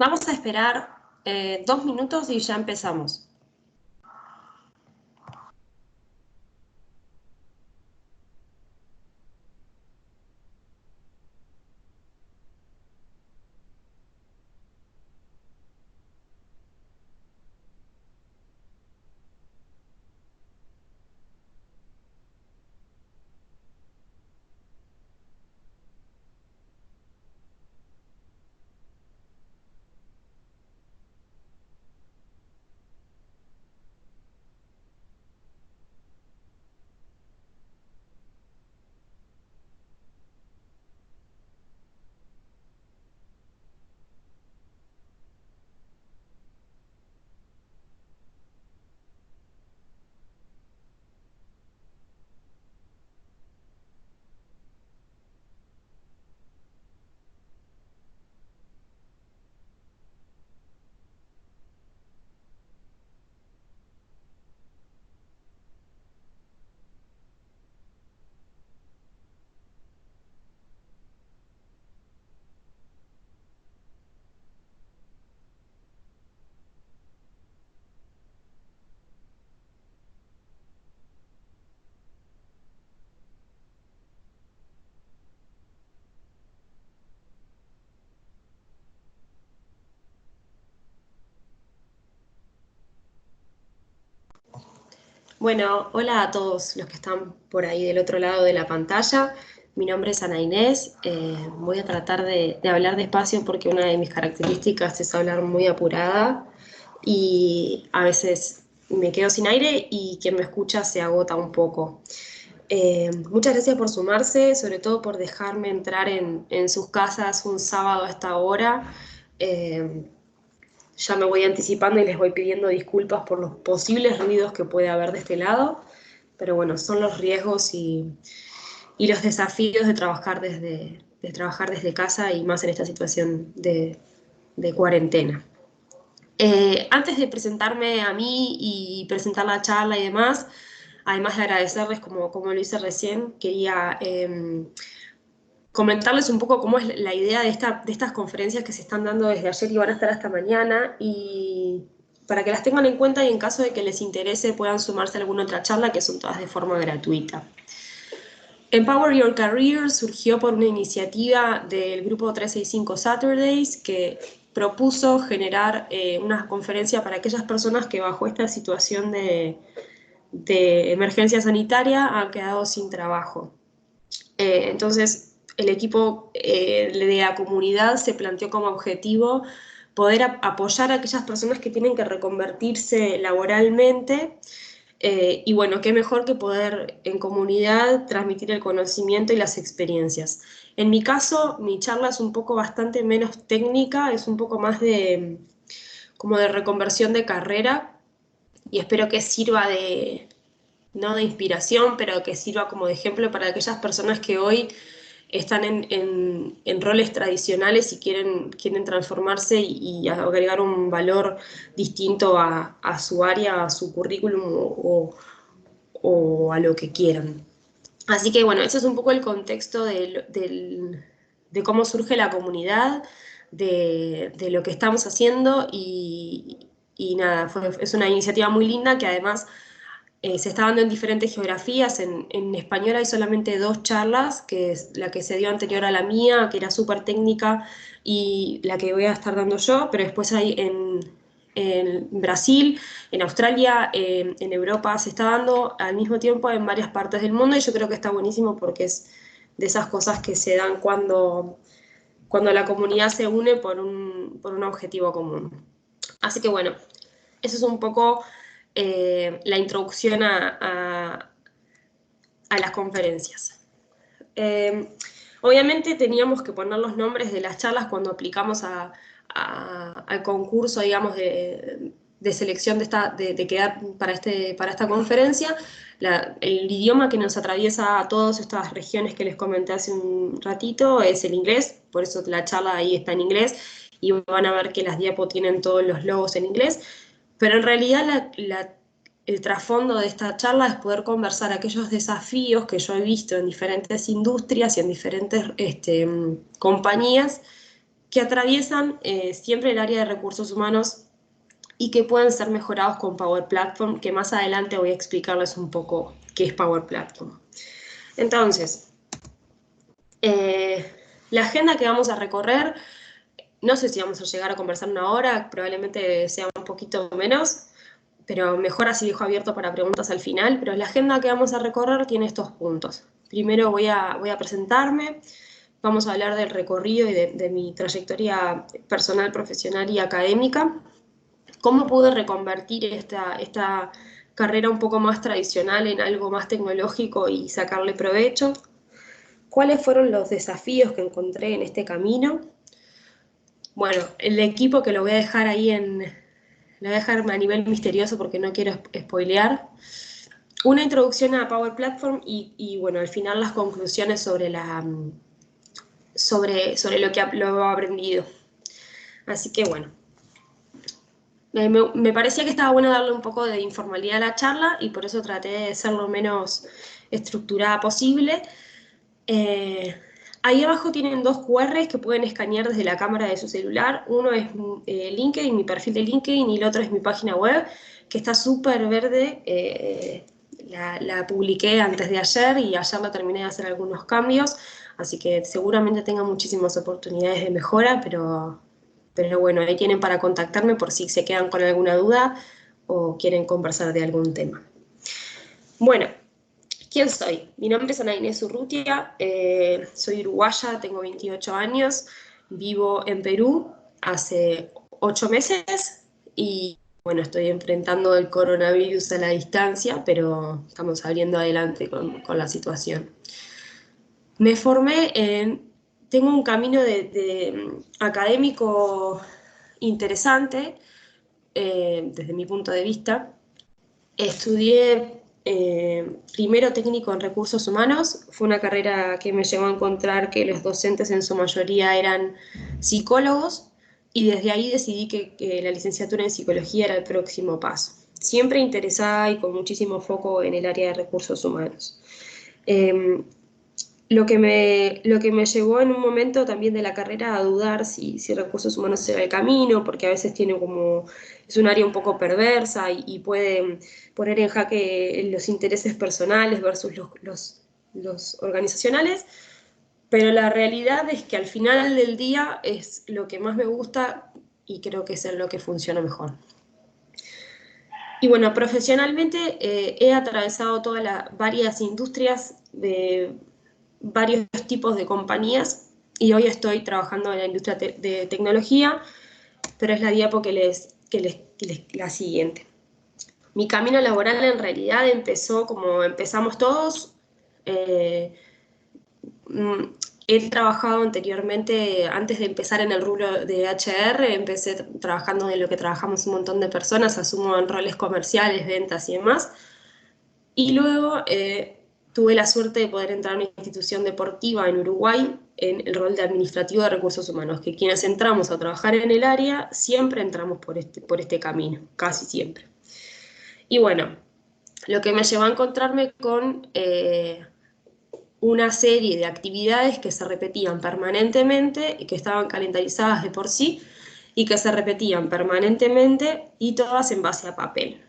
Vamos a esperar 2 minutos y ya empezamos. Bueno, hola a todos los que están por ahí del otro lado de la pantalla. Mi nombre es Ana Inés. Voy a tratar de hablar despacio porque una de mis características es hablar muy apurada y a veces me quedo sin aire y quien me escucha se agota un poco. Muchas gracias por sumarse, sobre todo por dejarme entrar en sus casas un sábado a esta hora. Eh, ya me voy anticipando y les voy pidiendo disculpas por los posibles ruidos que puede haber de este lado, pero bueno, son los riesgos y los desafíos de trabajar desde casa y más en esta situación de cuarentena. Antes de presentarme a mí y presentar la charla y demás, además de agradecerles como lo hice recién, quería comentarles un poco cómo es la idea de estas conferencias que se están dando desde ayer y van a estar hasta mañana, y para que las tengan en cuenta y en caso de que les interese puedan sumarse a alguna otra charla, que son todas de forma gratuita. Empower Your Career surgió por una iniciativa del grupo 365 Saturdays que propuso generar una conferencia para aquellas personas que bajo esta situación de emergencia sanitaria han quedado sin trabajo. Entonces, el equipo de la comunidad se planteó como objetivo poder apoyar a aquellas personas que tienen que reconvertirse laboralmente. Y bueno, qué mejor que poder en comunidad transmitir el conocimiento y las experiencias. En mi caso, mi charla es un poco bastante menos técnica, es un poco más como de reconversión de carrera, y espero que sirva no de inspiración, pero que sirva como de ejemplo para aquellas personas que hoy están en roles tradicionales y quieren transformarse y agregar un valor distinto a su área, a su currículum o a lo que quieran. Así que bueno, ese es un poco el contexto de cómo surge la comunidad, de lo que estamos haciendo y nada, es una iniciativa muy linda que además se está dando en diferentes geografías. En español hay solamente 2 charlas, que es la que se dio anterior a la mía, que era súper técnica, y la que voy a estar dando yo, pero después hay en Brasil, en Australia, en Europa, se está dando al mismo tiempo en varias partes del mundo, y yo creo que está buenísimo porque es de esas cosas que se dan cuando la comunidad se une por un objetivo común. Así que bueno, eso es un poco la introducción a las conferencias. Obviamente teníamos que poner los nombres de las charlas cuando aplicamos al concurso, digamos, de selección de quedar para esta conferencia. El idioma que nos atraviesa a todas estas regiones que les comenté hace un ratito es el inglés, por eso la charla ahí está en inglés, y van a ver que las diapos tienen todos los logos en inglés, pero en realidad el trasfondo de esta charla es poder conversar aquellos desafíos que yo he visto en diferentes industrias y en diferentes compañías que atraviesan siempre el área de recursos humanos y que pueden ser mejorados con Power Platform, que más adelante voy a explicarles un poco qué es Power Platform. Entonces, la agenda que vamos a recorrer, no sé si vamos a llegar a conversar una hora, probablemente sea un poquito menos, pero mejor así dejo abierto para preguntas al final, pero la agenda que vamos a recorrer tiene estos puntos. Primero voy a presentarme, vamos a hablar del recorrido y de mi trayectoria personal, profesional y académica, cómo pude reconvertir esta carrera un poco más tradicional en algo más tecnológico y sacarle provecho, cuáles fueron los desafíos que encontré en este camino. Bueno, el equipo que lo voy a dejar ahí lo voy a dejar a nivel misterioso porque no quiero spoilear. Una introducción a Power Platform y bueno, al final las conclusiones sobre sobre lo que lo he aprendido. Así que bueno, me parecía que estaba bueno darle un poco de informalidad a la charla y por eso traté de ser lo menos estructurada posible. Ahí abajo tienen dos QRs que pueden escanear desde la cámara de su celular. Uno es LinkedIn, mi perfil de LinkedIn, y el otro es mi página web, que está súper verde. La publiqué antes de ayer y ayer la terminé de hacer algunos cambios, así que seguramente tenga muchísimas oportunidades de mejora, pero bueno, ahí tienen para contactarme por si se quedan con alguna duda o quieren conversar de algún tema. Bueno, ¿quién soy? Mi nombre es Ana Inés Urrutia, soy uruguaya, tengo 28 años, vivo en Perú hace 8 meses y bueno, estoy enfrentando el coronavirus a la distancia, pero estamos saliendo adelante con la situación. Me formé tengo un camino de académico interesante desde mi punto de vista. Estudié primero técnico en recursos humanos, fue una carrera que me llevó a encontrar que los docentes en su mayoría eran psicólogos y desde ahí decidí que la licenciatura en psicología era el próximo paso. Siempre interesada y con muchísimo foco en el área de recursos humanos. Lo que me llevó en un momento también de la carrera a dudar si recursos humanos era el camino, porque a veces tiene como, es un área un poco perversa y puede poner en jaque los intereses personales versus los organizacionales, pero la realidad es que al final del día es lo que más me gusta y creo que es en lo que funciona mejor. Y bueno, profesionalmente he atravesado varias industrias de varios tipos de compañías y hoy estoy trabajando en la industria de tecnología, pero es la diapo la siguiente. Mi camino laboral en realidad empezó como empezamos todos. He trabajado anteriormente, antes de empezar en el rubro de HR, empecé trabajando en lo que trabajamos un montón de personas, asumo en roles comerciales, ventas y demás. Y luego tuve la suerte de poder entrar a una institución deportiva en Uruguay en el rol de administrativo de recursos humanos, que quienes entramos a trabajar en el área siempre entramos por este camino, casi siempre. Y bueno, lo que me llevó a encontrarme con una serie de actividades que se repetían permanentemente y que estaban calendarizadas de por sí y que se repetían permanentemente y todas en base a papel.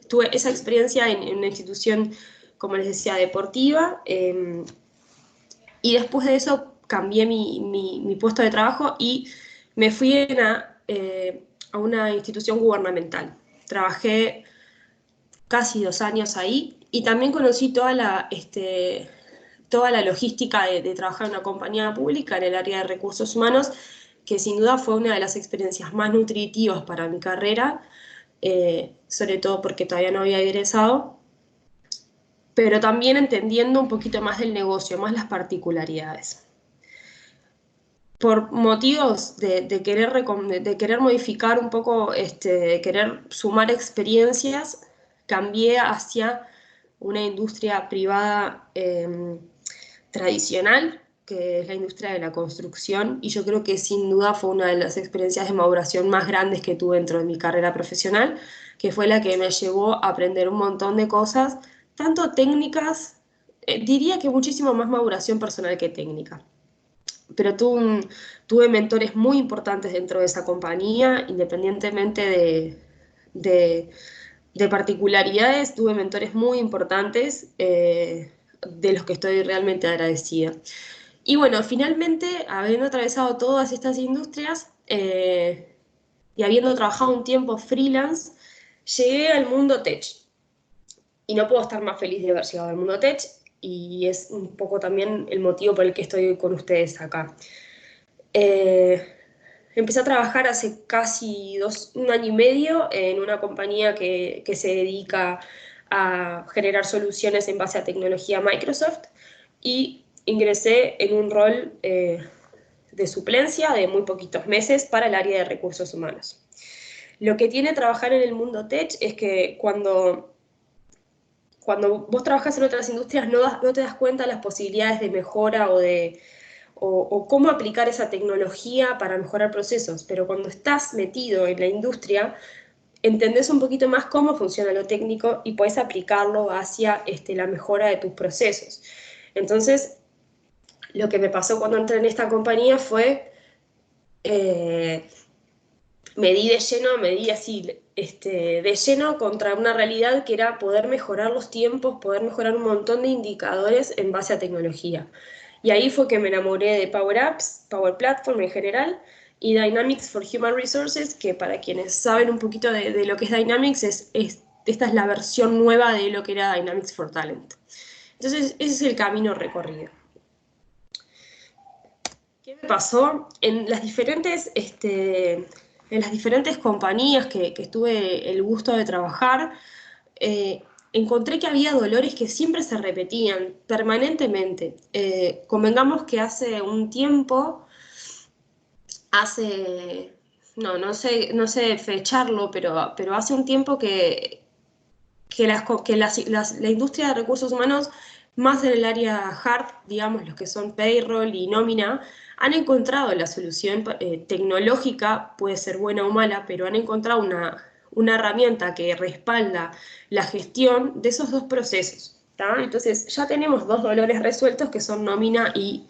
Tuve esa experiencia en una institución, como les decía, deportiva, y después de eso cambié mi puesto de trabajo y me fui a una institución gubernamental. Trabajé casi 2 años ahí y también conocí toda la logística de trabajar en una compañía pública en el área de recursos humanos, que sin duda fue una de las experiencias más nutritivas para mi carrera, sobre todo porque todavía no había egresado, pero también entendiendo un poquito más del negocio, más las particularidades. Por motivos de querer modificar un poco, de querer sumar experiencias, cambié hacia una industria privada tradicional, que es la industria de la construcción, y yo creo que sin duda fue una de las experiencias de maduración más grandes que tuve dentro de mi carrera profesional, que fue la que me llevó a aprender un montón de cosas, tanto técnicas, diría que muchísimo más maduración personal que técnica. pero tuve mentores muy importantes dentro de esa compañía, independientemente de, de particularidades, tuve mentores muy importantes de los que estoy realmente agradecida. Y bueno, finalmente, habiendo atravesado todas estas industrias y habiendo trabajado un tiempo freelance, llegué al mundo tech. Y no puedo estar más feliz de haber llegado al mundo tech, y es un poco también el motivo por el que estoy con ustedes acá. Eh, Empecé a trabajar hace casi un año y medio en una compañía que se dedica a generar soluciones en base a tecnología Microsoft, y ingresé en un rol de suplencia de muy poquitos meses para el área de recursos humanos. Lo que tiene trabajar en el mundo tech es que cuando vos trabajas en otras industrias no te das cuenta de las posibilidades de mejora o cómo aplicar esa tecnología para mejorar procesos, pero cuando estás metido en la industria, entendés un poquito más cómo funciona lo técnico y puedes aplicarlo hacia la mejora de tus procesos. Entonces, lo que me pasó cuando entré en esta compañía fue, eh, me di así, de lleno contra una realidad que era poder mejorar los tiempos, poder mejorar un montón de indicadores en base a tecnología. Y ahí fue que me enamoré de Power Apps, Power Platform en general, y Dynamics for Human Resources, que para quienes saben un poquito de lo que es Dynamics, esta es la versión nueva de lo que era Dynamics for Talent. Entonces, ese es el camino recorrido. ¿Qué me pasó? En las diferentes compañías que tuve el gusto de trabajar, eh, encontré que había dolores que siempre se repetían permanentemente. Convengamos que hace un tiempo, hace, no sé fecharlo, pero hace un tiempo la industria de recursos humanos, más en el área hard, digamos, los que son payroll y nómina, han encontrado la solución tecnológica, puede ser buena o mala, pero han encontrado una herramienta que respalda la gestión de esos dos procesos. ¿Tá? Entonces ya tenemos dos dolores resueltos que son nómina y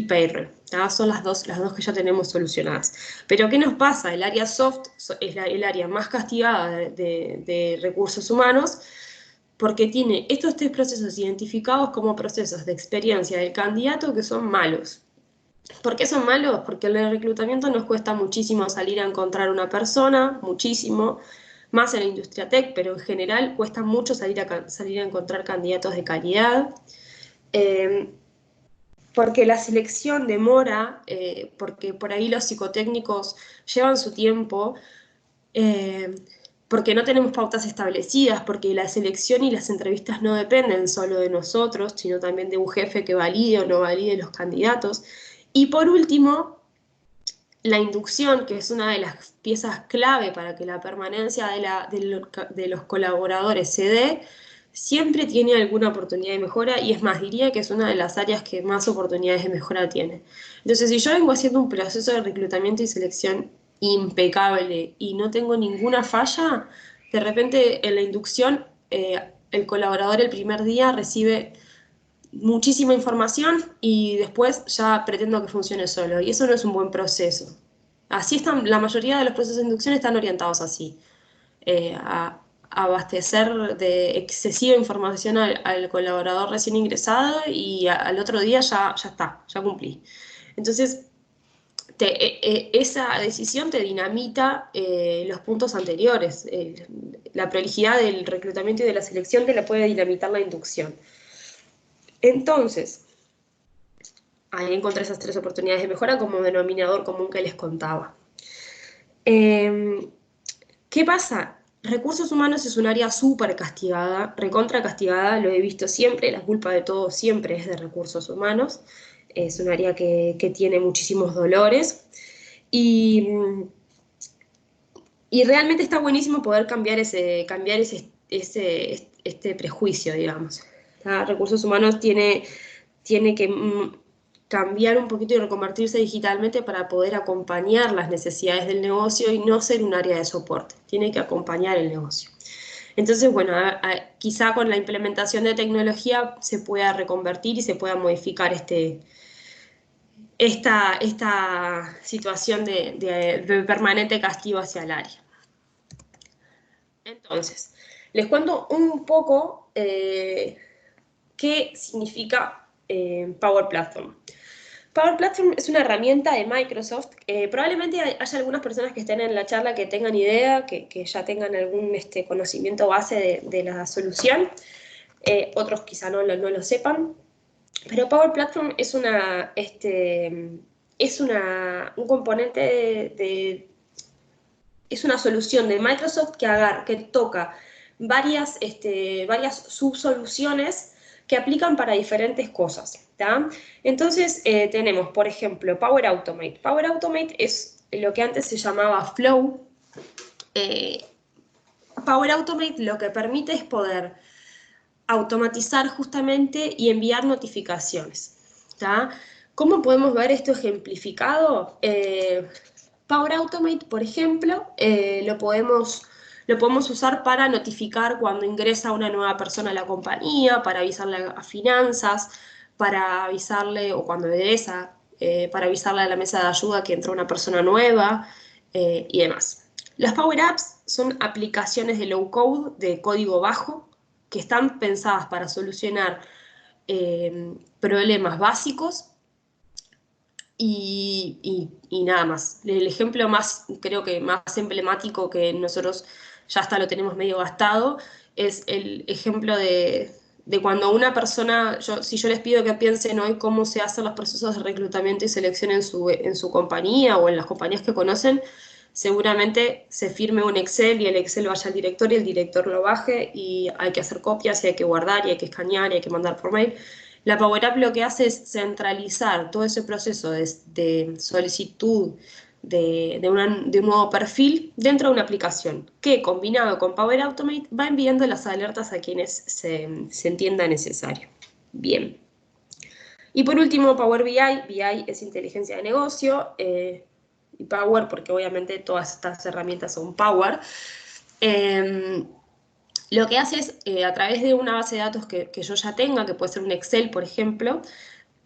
payroll. ¿Tá? Son las dos que ya tenemos solucionadas. Pero ¿qué nos pasa? El área soft es el área más castigada de recursos humanos, porque tiene estos tres procesos identificados como procesos de experiencia del candidato que son malos. ¿Por qué son malos? Porque en el reclutamiento nos cuesta muchísimo salir a encontrar una persona, muchísimo, más en la industria tech, pero en general cuesta mucho salir a encontrar candidatos de calidad. Eh, Porque la selección demora, porque por ahí los psicotécnicos llevan su tiempo, eh, porque no tenemos pautas establecidas, porque la selección y las entrevistas no dependen solo de nosotros, sino también de un jefe que valide o no valide los candidatos. Y por último, la inducción, que es una de las piezas clave para que la permanencia de los colaboradores se dé, siempre tiene alguna oportunidad de mejora, y es más, diría que es una de las áreas que más oportunidades de mejora tiene. Entonces, si yo vengo haciendo un proceso de reclutamiento y selección impecable y no tengo ninguna falla, de repente en la inducción el colaborador el primer día recibe muchísima información y después ya pretendo que funcione solo. Y eso no es un buen proceso. Así están, la mayoría de los procesos de inducción están orientados así, a abastecer de excesiva información al colaborador recién ingresado, y al otro día ya está, ya cumplí. Entonces, esa decisión te dinamita los puntos anteriores. La prolijidad del reclutamiento y de la selección te la puede dinamitar la inducción. Entonces, ahí encontré esas tres oportunidades de mejora como denominador común que les contaba. ¿Qué pasa? Recursos humanos es un área súper castigada, recontra castigada, lo he visto siempre, la culpa de todo siempre es de recursos humanos, es un área que tiene muchísimos dolores, y, y realmente está buenísimo poder cambiar este prejuicio, digamos. ¿Tá? Recursos humanos tiene que cambiar un poquito y reconvertirse digitalmente para poder acompañar las necesidades del negocio y no ser un área de soporte. Tiene que acompañar el negocio. Entonces, bueno, quizá con la implementación de tecnología se pueda reconvertir y se pueda modificar esta situación de permanente castigo hacia el área. Entonces, les cuento un poco qué significa Power Platform. Power Platform es una herramienta de Microsoft. Probablemente haya algunas personas que estén en la charla que tengan idea, que ya tengan algún conocimiento base de la solución. Otros quizá no lo sepan. Pero Power Platform es un componente es una solución de Microsoft que toca varias subsoluciones que aplican para diferentes cosas, ¿tá? Entonces tenemos, por ejemplo, Power Automate. Power Automate es lo que antes se llamaba Flow. Power Automate lo que permite es poder automatizar justamente y enviar notificaciones, ¿tá? ¿Cómo podemos ver esto ejemplificado? Power Automate, por ejemplo, lo podemos usar para notificar cuando ingresa una nueva persona a la compañía, para avisarle a finanzas, para avisarle, o cuando egresa, para avisarle a la mesa de ayuda que entró una persona nueva y demás. Las Power Apps son aplicaciones de low code, de código bajo, que están pensadas para solucionar problemas básicos y nada más. El ejemplo creo que más emblemático que nosotros ya hasta lo tenemos medio gastado, es el ejemplo de cuando una persona, si yo les pido que piensen hoy cómo se hacen los procesos de reclutamiento y selección en su compañía o en las compañías que conocen, seguramente se firme un Excel y el Excel vaya al director y el director lo baje y hay que hacer copias y hay que guardar y hay que escanear y hay que mandar por mail. La Power App lo que hace es centralizar todo ese proceso de solicitud de un nuevo perfil dentro de una aplicación que, combinado con Power Automate, va enviando las alertas a quienes se entienda necesario. Bien. Y por último, Power BI. BI es inteligencia de negocio. Y Power, porque obviamente todas estas herramientas son Power. Lo que hace es, a través de una base de datos que yo ya tenga, que puede ser un Excel, por ejemplo,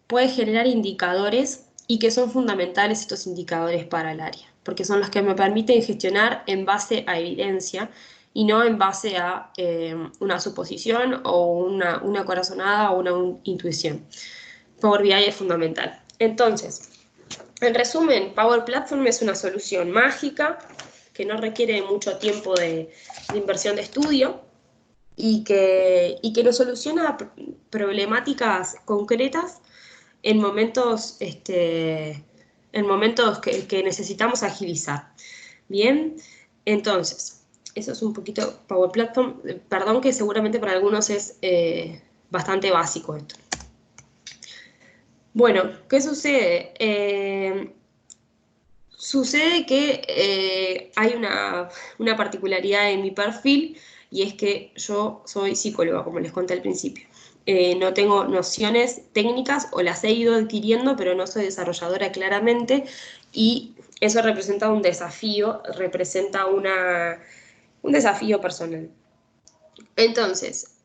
puede generar indicadores y que son fundamentales estos indicadores para el área, porque son los que me permiten gestionar en base a evidencia y no en base a una suposición o una corazonada o una intuición. Power BI es fundamental. Entonces, en resumen, Power Platform es una solución mágica que no requiere mucho tiempo de inversión de estudio y que nos soluciona problemáticas concretas en momentos, que necesitamos agilizar. Bien, entonces, eso es un poquito Power Platform. Perdón que seguramente para algunos es bastante básico esto. Bueno, ¿qué sucede? Sucede que hay una particularidad en mi perfil y es que yo soy psicóloga, como les conté al principio. No tengo nociones técnicas o las he ido adquiriendo, pero no soy desarrolladora claramente y eso representa un desafío, representa un desafío personal. Entonces,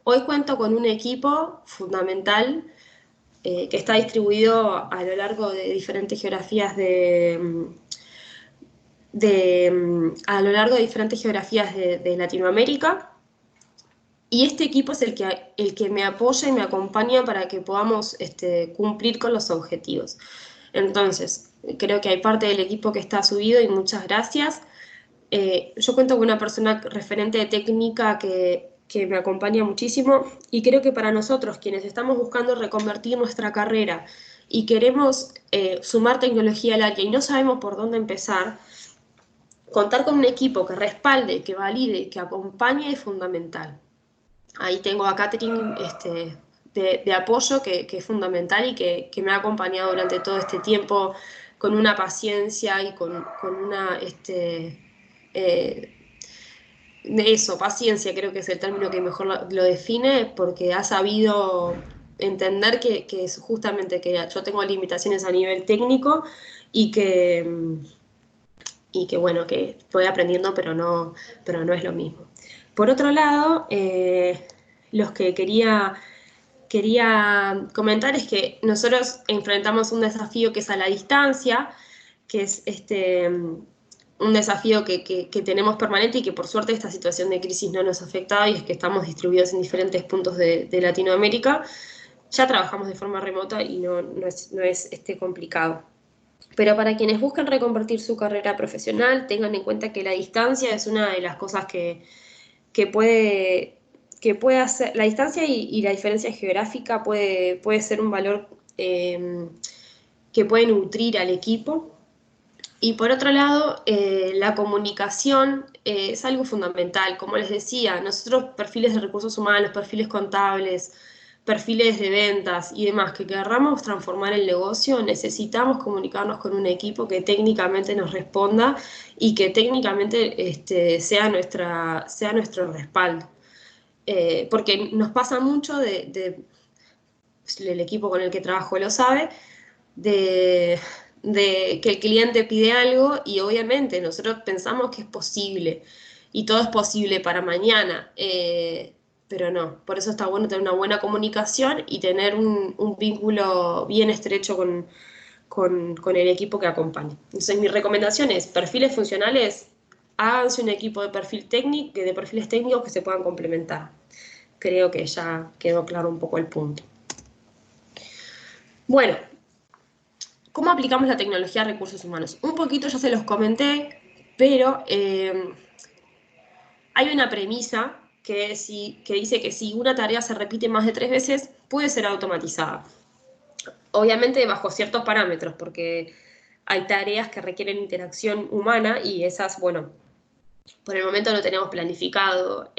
hoy cuento con un equipo fundamental que está distribuido a lo largo de diferentes geografías a lo largo de diferentes geografías de Latinoamérica. Y este equipo es el que me apoya y me acompaña para que podamos cumplir con los objetivos. Entonces, creo que hay parte del equipo que está subido y muchas gracias. Yo cuento con una persona referente de técnica que me acompaña muchísimo y creo que para nosotros, quienes estamos buscando reconvertir nuestra carrera y queremos sumar tecnología al área y no sabemos por dónde empezar, contar con un equipo que respalde, que valide, que acompañe es fundamental. Ahí tengo a Catherine de apoyo que es fundamental y que me ha acompañado durante todo este tiempo con una paciencia y con una... paciencia creo que es el término que mejor lo define, porque ha sabido entender que es justamente que yo tengo limitaciones a nivel técnico y que bueno, que estoy aprendiendo, pero no es lo mismo. Por otro lado, los que quería quería comentar es que nosotros enfrentamos un desafío que es a la distancia, que es un desafío que tenemos permanente y que por suerte esta situación de crisis no nos ha afectado, y es que estamos distribuidos en diferentes puntos de Latinoamérica. Ya trabajamos de forma remota y no es complicado. Pero para quienes buscan reconvertir su carrera profesional, tengan en cuenta que la distancia es una de las cosas que puede, que puede hacer, la distancia y la diferencia geográfica puede ser un valor que puede nutrir al equipo. Y por otro lado, la comunicación es algo fundamental. Como les decía, nosotros perfiles de recursos humanos, perfiles contables, perfiles de ventas y demás que querramos transformar el negocio, necesitamos comunicarnos con un equipo que técnicamente nos responda y que técnicamente sea nuestro respaldo. Porque nos pasa mucho el equipo con el que trabajo lo sabe, de, de que el cliente pide algo y obviamente nosotros pensamos que es posible y todo es posible para mañana, pero no, por eso está bueno tener una buena comunicación y tener un vínculo bien estrecho con el equipo que acompaña. Entonces mi recomendación es, perfiles funcionales, háganse un equipo de de perfiles técnicos que se puedan complementar. Creo que ya quedó claro un poco el punto. Bueno, ¿cómo aplicamos la tecnología a recursos humanos? Un poquito ya se los comenté, pero hay una premisa que dice que si una tarea se repite más de 3 veces, puede ser automatizada. Obviamente bajo ciertos parámetros, porque hay tareas que requieren interacción humana y esas, bueno, por el momento no tenemos planificado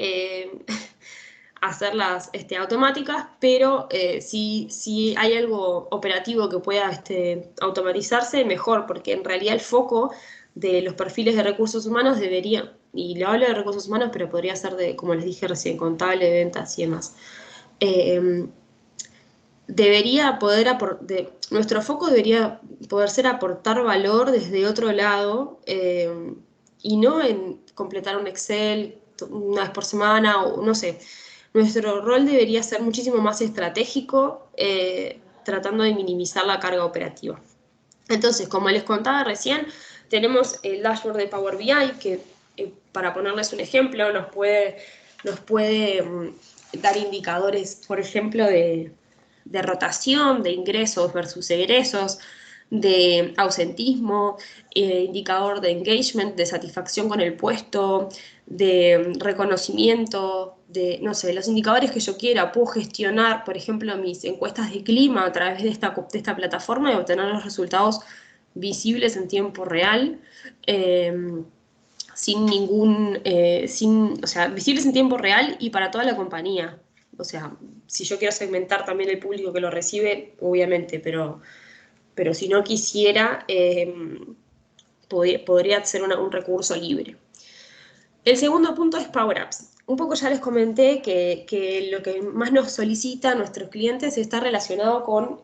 hacerlas automáticas, pero si hay algo operativo que pueda automatizarse, mejor, porque en realidad el foco de los perfiles de recursos humanos debería, y lo hablo de recursos humanos, pero podría ser de, como les dije recién, contable, ventas y demás. Debería poder nuestro foco debería poder ser aportar valor desde otro lado, y no en completar un Excel una vez por semana o no sé. Nuestro rol debería ser muchísimo más estratégico, tratando de minimizar la carga operativa. Entonces, como les contaba recién, tenemos el dashboard de Power BI que, para ponerles un ejemplo, nos puede dar indicadores, por ejemplo, de rotación, de ingresos versus egresos, de ausentismo, indicador de engagement, de satisfacción con el puesto, de reconocimiento, de, no sé, los indicadores que yo quiera. Puedo gestionar, por ejemplo, mis encuestas de clima a través de esta plataforma y obtener los resultados visibles en tiempo real. O sea, visibles en tiempo real y para toda la compañía. O sea, si yo quiero segmentar también el público que lo recibe, obviamente, pero si no quisiera, podría ser un recurso libre. El segundo punto es Power Apps. Un poco ya les comenté que lo que más nos solicitan nuestros clientes está relacionado con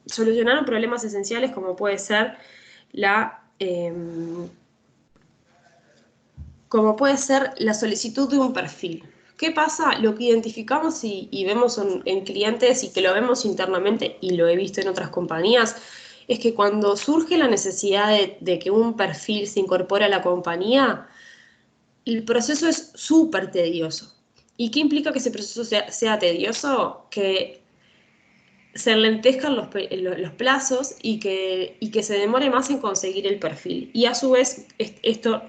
solucionar problemas esenciales como puede ser la solicitud de un perfil. ¿Qué pasa? Lo que identificamos y vemos en clientes y que lo vemos internamente y lo he visto en otras compañías, es que cuando surge la necesidad de que un perfil se incorpore a la compañía, el proceso es súper tedioso. ¿Y qué implica que ese proceso sea tedioso? Que se enlentezcan los plazos y que se demore más en conseguir el perfil. Y a su vez esto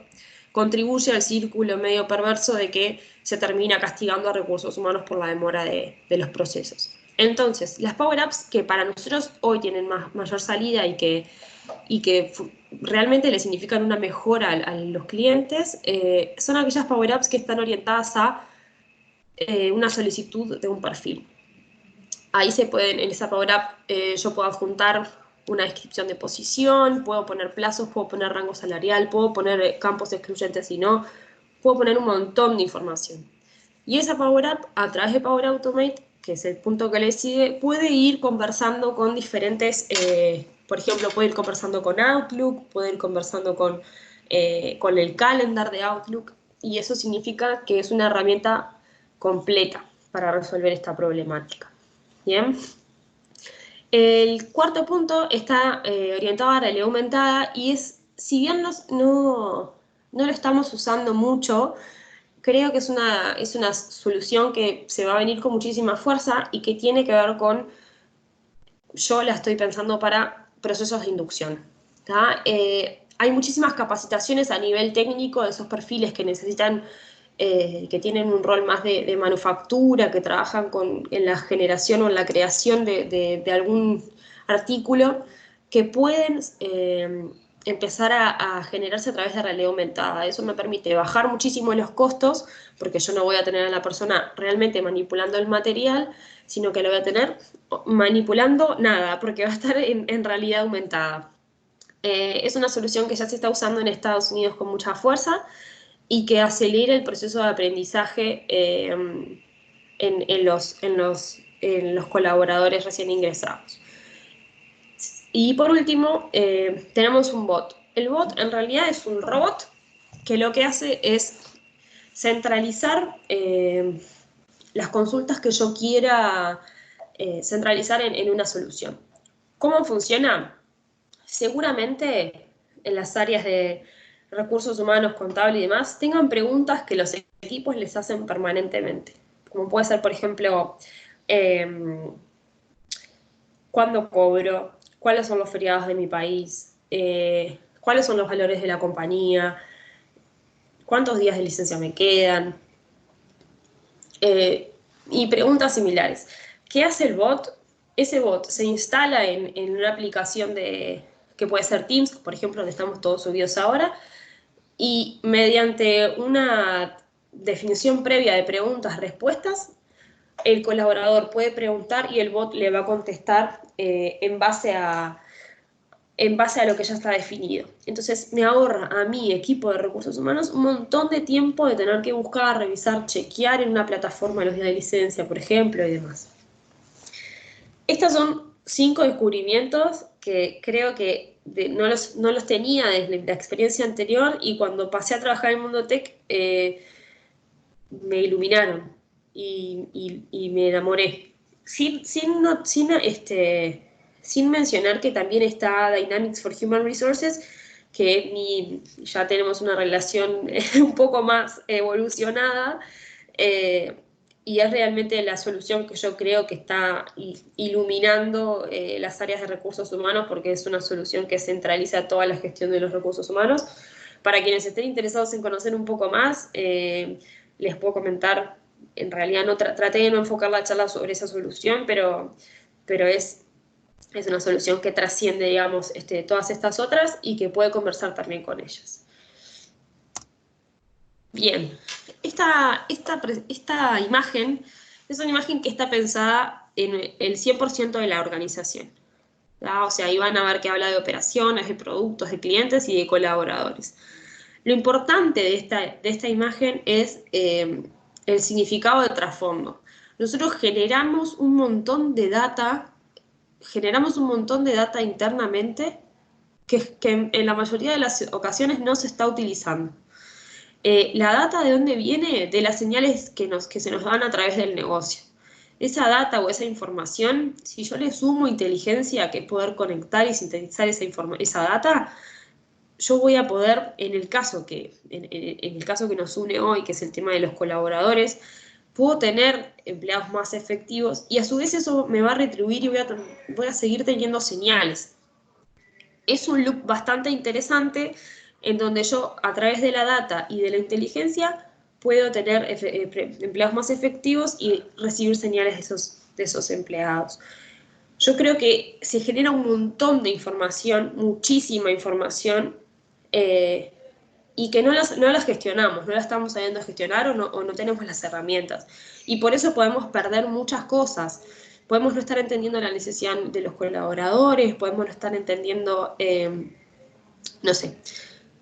contribuye al círculo medio perverso de que se termina castigando a recursos humanos por la demora de los procesos. Entonces, las Power Apps que para nosotros hoy tienen mayor salida y que realmente le significan una mejora a los clientes, son aquellas Power Apps que están orientadas a una solicitud de un perfil. Ahí en esa Power App, yo puedo adjuntar una descripción de posición, puedo poner plazos, puedo poner rango salarial, puedo poner campos excluyentes si no, puedo poner un montón de información. Y esa Power App, a través de Power Automate, que es el punto que le sigue, puede ir conversando con diferentes, por ejemplo, puede ir conversando con Outlook, puede ir conversando con el calendar de Outlook, y eso significa que es una herramienta completa para resolver esta problemática. Bien. El cuarto punto está orientado a realidad aumentada y es, si bien no lo estamos usando mucho, creo que es una solución que se va a venir con muchísima fuerza y que tiene que ver con, yo la estoy pensando para procesos de inducción. Hay muchísimas capacitaciones a nivel técnico de esos perfiles que necesitan, que tienen un rol más de manufactura, que trabajan en la generación o en la creación de algún artículo, que pueden empezar a generarse a través de realidad aumentada. Eso me permite bajar muchísimo los costos, porque yo no voy a tener a la persona realmente manipulando el material, sino que lo voy a tener manipulando nada, porque va a estar en realidad aumentada. Es una solución que ya se está usando en Estados Unidos con mucha fuerza y que acelera el proceso de aprendizaje en los colaboradores recién ingresados. Y por último, tenemos un bot. El bot en realidad es un robot que lo que hace es centralizar las consultas que yo quiera centralizar en una solución. ¿Cómo funciona? Seguramente en las áreas de recursos humanos, contable y demás, tengan preguntas que los equipos les hacen permanentemente. Como puede ser, por ejemplo, ¿cuándo cobro? ¿Cuáles son los feriados de mi país? ¿Cuáles son los valores de la compañía? ¿Cuántos días de licencia me quedan? Y preguntas similares. ¿Qué hace el bot? Ese bot se instala en una aplicación que puede ser Teams, por ejemplo, donde estamos todos subidos ahora, y mediante una definición previa de preguntas-respuestas, el colaborador puede preguntar y el bot le va a contestar en base a lo que ya está definido. Entonces me ahorra a mi equipo de recursos humanos un montón de tiempo de tener que buscar, revisar, chequear en una plataforma los días de licencia, por ejemplo, y demás. Estos son 5 descubrimientos que creo que no los tenía desde la experiencia anterior, y cuando pasé a trabajar en el mundo tech me iluminaron y me enamoré. Sin mencionar que también está Dynamics for Human Resources, que ya tenemos una relación un poco más evolucionada, y es realmente la solución que yo creo que está iluminando las áreas de recursos humanos, porque es una solución que centraliza toda la gestión de los recursos humanos. Para quienes estén interesados en conocer un poco más, les puedo comentar. En realidad traté de no enfocar la charla sobre esa solución, pero es una solución que trasciende, digamos, todas estas otras y que puede conversar también con ellas. Bien, esta imagen es una imagen que está pensada en el 100% de la organización. O sea, ahí van a ver que habla de operaciones, de productos, de clientes y de colaboradores. Lo importante de esta imagen es el significado de trasfondo. Nosotros generamos un montón de data internamente que en la mayoría de las ocasiones no se está utilizando. La data, ¿de dónde viene? De las señales que se nos dan a través del negocio. Esa data o esa información, si yo le sumo inteligencia, que es poder conectar y sintetizar esa data, yo voy a poder, en el caso que nos une hoy, que es el tema de los colaboradores, puedo tener empleados más efectivos, y a su vez eso me va a retribuir y voy a seguir teniendo señales. Es un loop bastante interesante en donde yo, a través de la data y de la inteligencia, puedo tener empleados más efectivos y recibir señales de esos empleados. Yo creo que se genera un montón de información, muchísima información, y que no las gestionamos, no las estamos sabiendo gestionar o no tenemos las herramientas. Y por eso podemos perder muchas cosas. Podemos no estar entendiendo la necesidad de los colaboradores, podemos no estar entendiendo, no sé.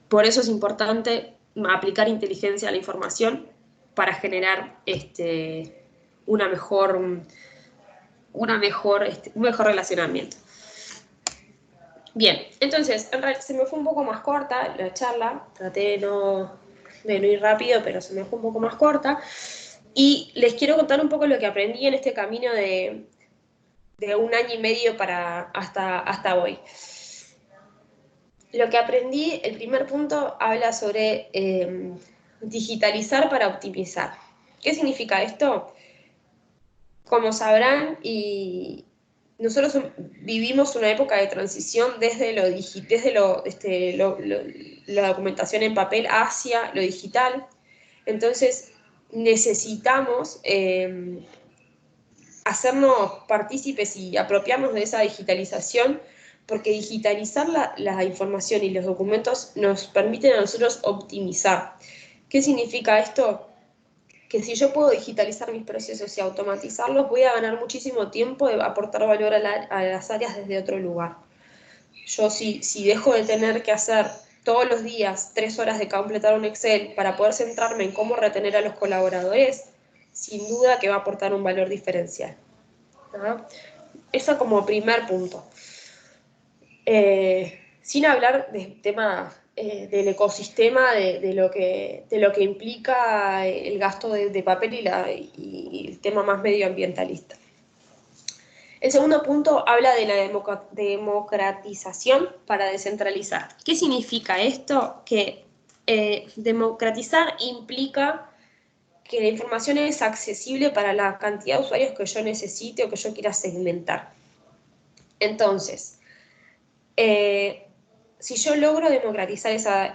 Por eso es importante aplicar inteligencia a la información para generar un mejor relacionamiento. Bien, entonces, en realidad se me fue un poco más corta la charla, traté de no ir rápido, pero se me fue un poco más corta. Y les quiero contar un poco lo que aprendí en este camino de 1 año y medio hasta hoy. Lo que aprendí, el primer punto, habla sobre digitalizar para optimizar. ¿Qué significa esto? Como sabrán, nosotros vivimos una época de transición desde la documentación en papel hacia lo digital. Entonces necesitamos hacernos partícipes y apropiarnos de esa digitalización, porque digitalizar la información y los documentos nos permiten a nosotros optimizar. ¿Qué significa esto? Que si yo puedo digitalizar mis procesos y automatizarlos, voy a ganar muchísimo tiempo de aportar valor a las áreas desde otro lugar. Yo si dejo de tener que hacer todos los días 3 horas de completar un Excel para poder centrarme en cómo retener a los colaboradores, sin duda que va a aportar un valor diferencial. ¿No? Eso como primer punto. Sin hablar del tema del ecosistema, de lo que implica el gasto de papel y el tema más medioambientalista. El segundo punto habla de la democratización para descentralizar. ¿Qué significa esto? Que democratizar implica que la información es accesible para la cantidad de usuarios que yo necesite o que yo quiera segmentar. Entonces, si yo logro democratizar esa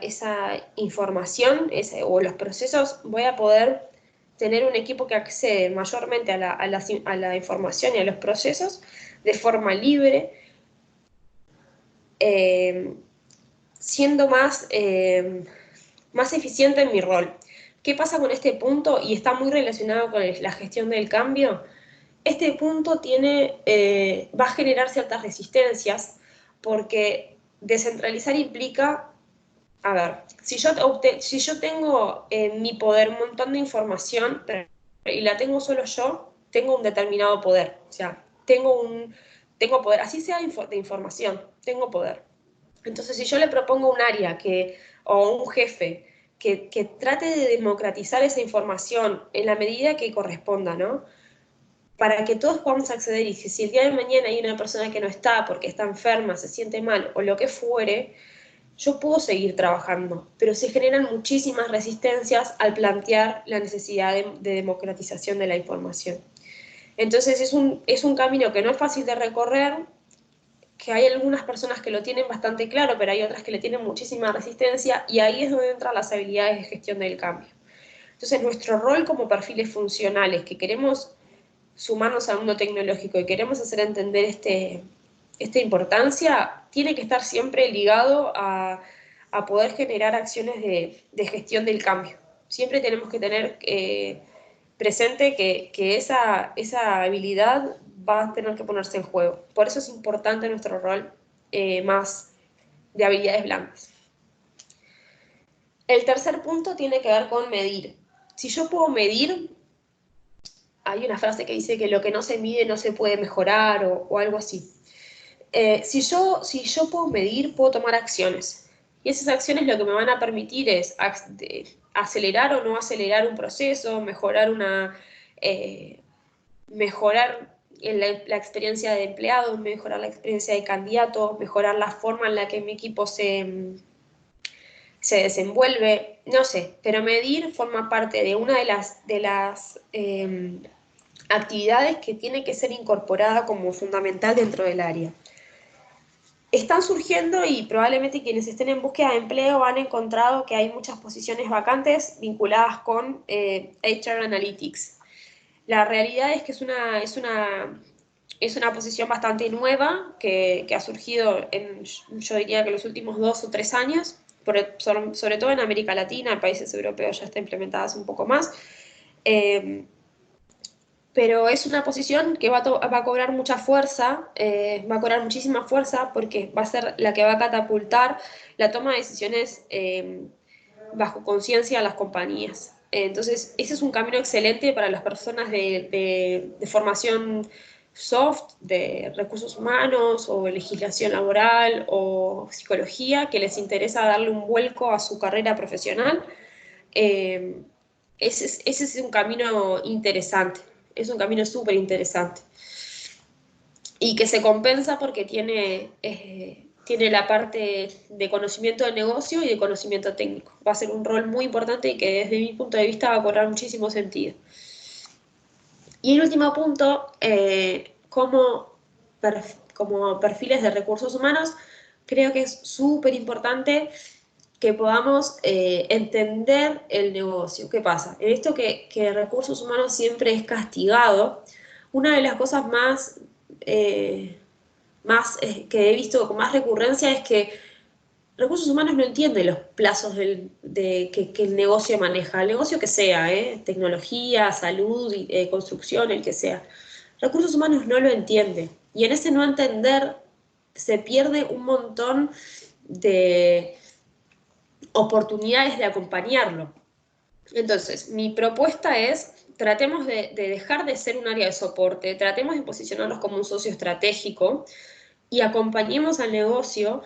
información o los procesos, voy a poder tener un equipo que accede mayormente a la información y a los procesos de forma libre, siendo más eficiente en mi rol. ¿Qué pasa con este punto? Y está muy relacionado con la gestión del cambio. Este punto va a generar ciertas resistencias, porque descentralizar implica, a ver, si yo tengo en mi poder un montón de información y la tengo solo yo, tengo un determinado poder. O sea, tengo poder, así sea de información, tengo poder. Entonces, si yo le propongo un área o un jefe que trate de democratizar esa información en la medida que corresponda, ¿no? Para que todos podamos acceder, y si el día de mañana hay una persona que no está porque está enferma, se siente mal o lo que fuere, yo puedo seguir trabajando, pero se generan muchísimas resistencias al plantear la necesidad de democratización de la información. Entonces es un camino que no es fácil de recorrer, que hay algunas personas que lo tienen bastante claro, pero hay otras que le tienen muchísima resistencia, y ahí es donde entran las habilidades de gestión del cambio. Entonces nuestro rol como perfiles funcionales que queremos sumarnos al mundo tecnológico y queremos hacer entender esta importancia, tiene que estar siempre ligado a poder generar acciones de gestión del cambio. Siempre tenemos que tener presente que esa habilidad va a tener que ponerse en juego. Por eso es importante nuestro rol más de habilidades blandas. El tercer punto tiene que ver con medir. Si yo puedo medir, hay una frase que dice que lo que no se mide no se puede mejorar o algo así. Si yo puedo medir, puedo tomar acciones. Y esas acciones lo que me van a permitir es acelerar o no acelerar un proceso, mejorar la experiencia de empleados, mejorar la experiencia de candidatos, mejorar la forma en la que mi equipo se desenvuelve, no sé, pero medir forma parte de una de las actividades que tiene que ser incorporada como fundamental dentro del área. Están surgiendo, y probablemente quienes estén en búsqueda de empleo han encontrado que hay muchas posiciones vacantes vinculadas con HR Analytics. La realidad es que es una posición bastante nueva que ha surgido yo diría que los últimos 2 o 3 años, sobre todo en América Latina. En países europeos ya está implementada hace un poco más. Pero es una posición que va a cobrar mucha fuerza, va a cobrar muchísima fuerza, porque va a ser la que va a catapultar la toma de decisiones bajo conciencia a las compañías. Entonces, ese es un camino excelente para las personas de formación soft, de recursos humanos, o legislación laboral, o psicología, que les interesa darle un vuelco a su carrera profesional. ese es un camino interesante, es un camino súper interesante. Y que se compensa porque tiene la parte de conocimiento de negocio y de conocimiento técnico. Va a ser un rol muy importante y que desde mi punto de vista va a cobrar muchísimo sentido. Y el último punto, como perfiles de recursos humanos, creo que es súper importante que podamos entender el negocio. ¿Qué pasa? En esto que recursos humanos siempre es castigado, una de las cosas que he visto con más recurrencia es que recursos humanos no entiende los plazos que el negocio maneja, el negocio que sea, tecnología, salud, construcción, el que sea. Recursos humanos no lo entiende. Y en ese no entender se pierde un montón de oportunidades de acompañarlo. Entonces, mi propuesta es, tratemos de dejar de ser un área de soporte, tratemos de posicionarnos como un socio estratégico y acompañemos al negocio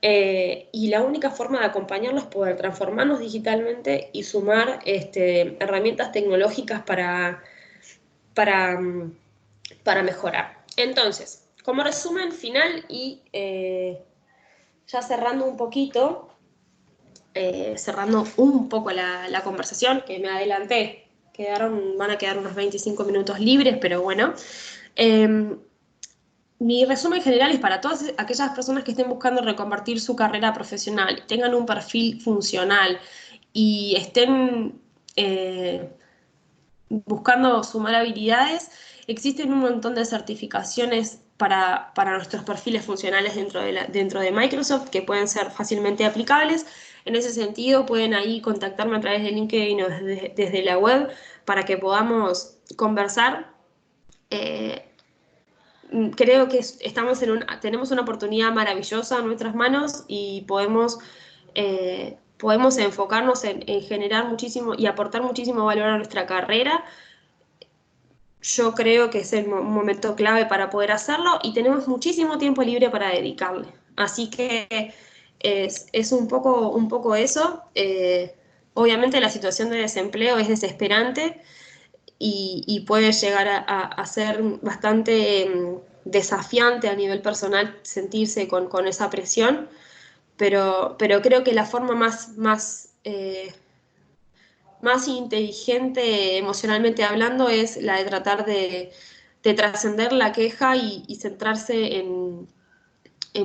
y la única forma de acompañarlos es poder transformarnos digitalmente y sumar herramientas tecnológicas para, mm, para mejorar. Entonces, como resumen final y ya cerrando un poco la conversación, que me adelanté, van a quedar unos 25 minutos libres, pero bueno. Eh, Mi resumen general es para todas aquellas personas que estén buscando reconvertir su carrera profesional, tengan un perfil funcional y estén buscando sumar habilidades, existen un montón de certificaciones para nuestros perfiles funcionales dentro de Microsoft que pueden ser fácilmente aplicables. En ese sentido, pueden ahí contactarme a través de LinkedIn o desde la web para que podamos conversar. Eh, Creo que tenemos una oportunidad maravillosa en nuestras manos y podemos enfocarnos en generar muchísimo y aportar muchísimo valor a nuestra carrera. Yo creo que es un momento clave para poder hacerlo y tenemos muchísimo tiempo libre para dedicarle. Así que es un poco eso. Obviamente la situación de desempleo es desesperante y puede llegar a ser bastante desafiante a nivel personal sentirse con esa presión, pero creo que la forma más inteligente emocionalmente hablando es la de tratar de trascender la queja y centrarse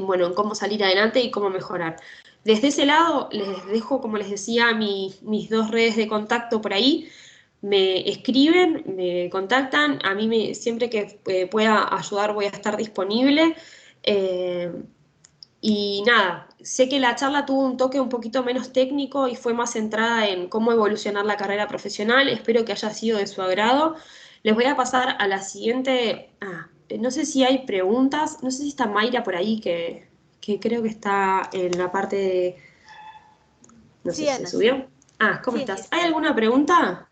bueno, en cómo salir adelante y cómo mejorar. Desde ese lado, les dejo, como les decía, mis dos redes de contacto por ahí. Me escriben, me contactan, siempre que pueda ayudar voy a estar disponible. Eh, y nada, sé que la charla tuvo un toque un poquito menos técnico y fue más centrada en cómo evolucionar la carrera profesional. Espero que haya sido de su agrado. Les voy a pasar a la siguiente. No sé si hay preguntas. No sé si está Mayra por ahí, que creo que está en la parte de... No sé Sí, si se Ana, sí. subió. ¿Cómo Sí, aquí estás? ¿Hay estoy. alguna pregunta?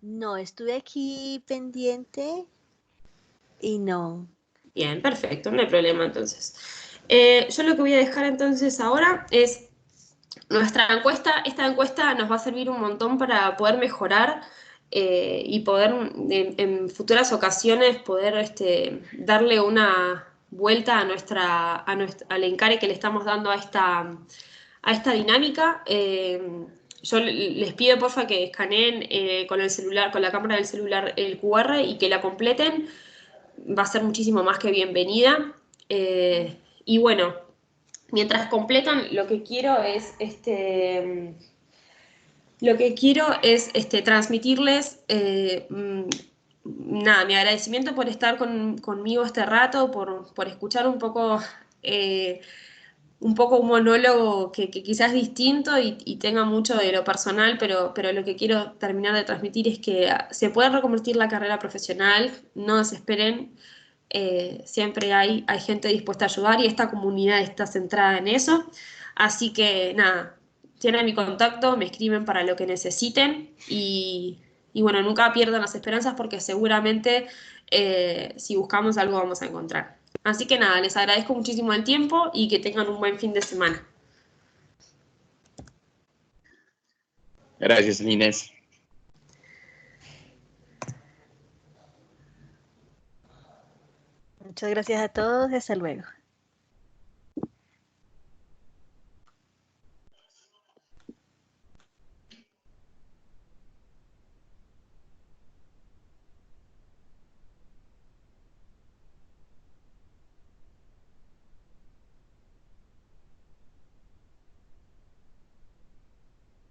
No, estuve aquí pendiente y no. Bien, perfecto, no hay problema entonces. Yo lo que voy a dejar entonces ahora es nuestra encuesta. Esta encuesta nos va a servir un montón para poder mejorar y poder en futuras ocasiones poder darle una vuelta al encare que le estamos dando a esta dinámica. Yo les pido porfa que escaneen con el celular, con la cámara del celular el QR y que la completen. Va a ser muchísimo más que bienvenida. Y bueno, mientras completan, lo que quiero es transmitirles nada, mi agradecimiento por estar conmigo este rato, por escuchar un poco un monólogo que quizás es distinto y tenga mucho de lo personal, pero lo que quiero terminar de transmitir es que se puede reconvertir la carrera profesional, no desesperen, siempre hay gente dispuesta a ayudar y esta comunidad está centrada en eso. Así que nada, tienen mi contacto, me escriben para lo que necesiten y bueno, nunca pierdan las esperanzas porque seguramente si buscamos algo vamos a encontrar. Así que nada, les agradezco muchísimo el tiempo y que tengan un buen fin de semana. Gracias, Inés. Muchas gracias a todos. Hasta luego.